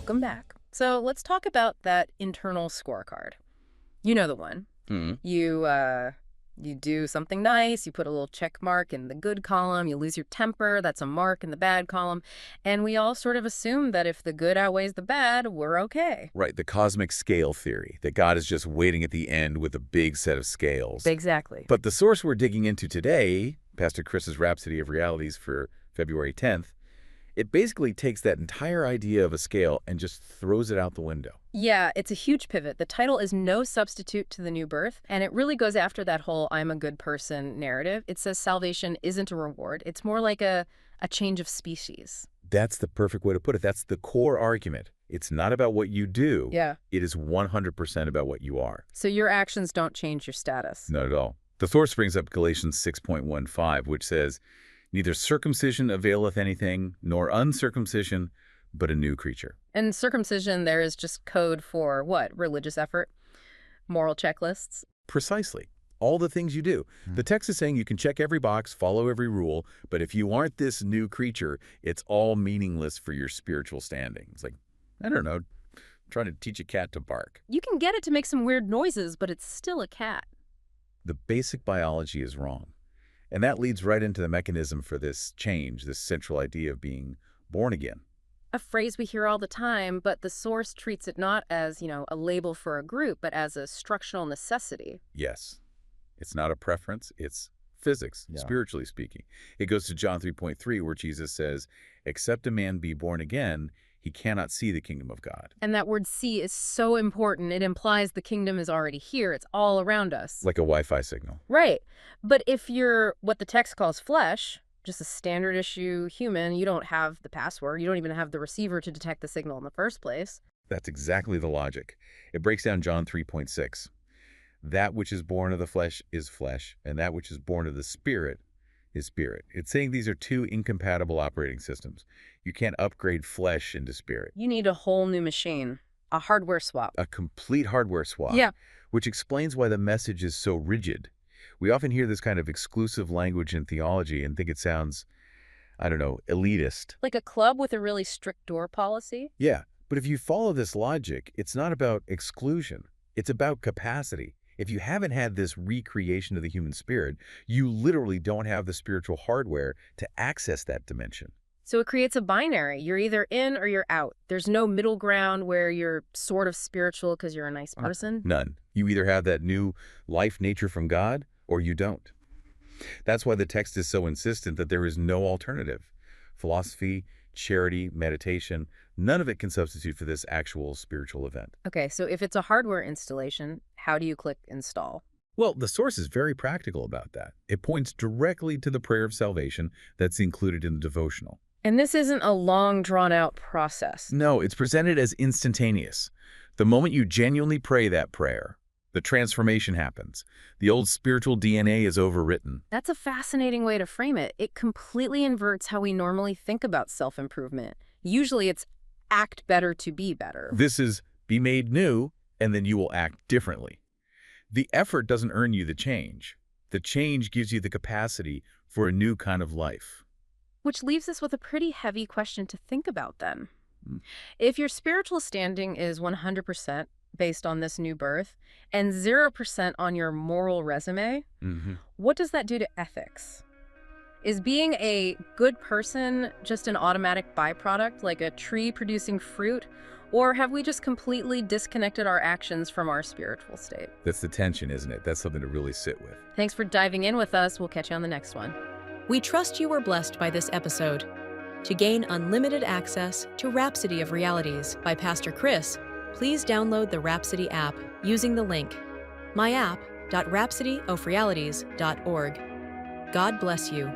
Welcome back. So let's talk about that internal scorecard. You know the one. Hmm. You do something nice, you put a little check mark in the good column, you lose your temper, that's a mark in the bad column, and we all sort of assume that if the good outweighs the bad, we're okay. Right, the cosmic scale theory, that God is just waiting at the end with a big set of scales. Exactly. But the source we're digging into today, Pastor Chris's Rhapsody of Realities for February 10th, it basically takes that entire idea of a scale and just throws it out the window. Yeah, it's a huge pivot. The title is No Substitute to the New Birth, and it really goes after that whole I'm a good person narrative. It says salvation isn't a reward. It's more like a change of species. That's the perfect way to put it. That's the core argument. It's not about what you do. Yeah. It is 100% about what you are. So your actions don't change your status. Not at all. The source brings up Galatians 6.15, which says, neither circumcision availeth anything, nor uncircumcision, but a new creature. And circumcision there is just code for what? Religious effort? Moral checklists? Precisely. All the things you do. The text is saying you can check every box, follow every rule, but if you aren't this new creature, it's all meaningless for your spiritual standing. It's like, I don't know, trying to teach a cat to bark. You can get it to make some weird noises, but it's still a cat. The basic biology is wrong. And that leads right into the mechanism for this change, this central idea of being born again. A phrase we hear all the time, but the source treats it not as, a label for a group, but as a structural necessity. Yes. It's not a preference, it's physics, spiritually speaking. It goes to John 3.3, where Jesus says, except a man be born again, he cannot see the kingdom of God. And that word see is so important. It implies the kingdom is already here. It's all around us. Like a Wi-Fi signal. Right. But if you're what the text calls flesh, just a standard issue human, you don't have the password. You don't even have the receiver to detect the signal in the first place. That's exactly the logic. It breaks down John 3.6. That which is born of the flesh is flesh, and that which is born of the spirit is spirit. It's saying these are two incompatible operating systems. You can't upgrade flesh into spirit. You need a whole new machine, a hardware swap. A complete hardware swap. Yeah. Which explains why the message is so rigid. We often hear this kind of exclusive language in theology and think it sounds, I don't know, elitist. Like a club with a really strict door policy? Yeah, but if you follow this logic, it's not about exclusion. It's about capacity. If you haven't had this recreation of the human spirit, you literally don't have the spiritual hardware to access that dimension. So it creates a binary. You're either in or you're out. There's no middle ground where you're sort of spiritual because you're a nice person. None. You either have that new life nature from God or you don't. That's why the text is so insistent that there is no alternative. Philosophy, charity, meditation, none of it can substitute for this actual spiritual event. Okay, so if it's a hardware installation, how do you click install? Well, the source is very practical about that. It points directly to the prayer of salvation that's included in the devotional. And this isn't a long, drawn-out process. No, it's presented as instantaneous. The moment you genuinely pray that prayer, the transformation happens. The old spiritual DNA is overwritten. That's a fascinating way to frame it. It completely inverts how we normally think about self-improvement. Usually it's act better to be better. This is be made new, and then you will act differently. The effort doesn't earn you the change. The change gives you the capacity for a new kind of life. Which leaves us with a pretty heavy question to think about then. If your spiritual standing is 100% based on this new birth and 0% on your moral resume, what does that do to ethics? Is being a good person just an automatic byproduct, like a tree producing fruit? Or have we just completely disconnected our actions from our spiritual state? That's the tension, isn't it? That's something to really sit with. Thanks for diving in with us. We'll catch you on the next one. We trust you were blessed by this episode. To gain unlimited access to Rhapsody of Realities by Pastor Chris, please download the Rhapsody app using the link myapp.rhapsodyofrealities.org. God bless you.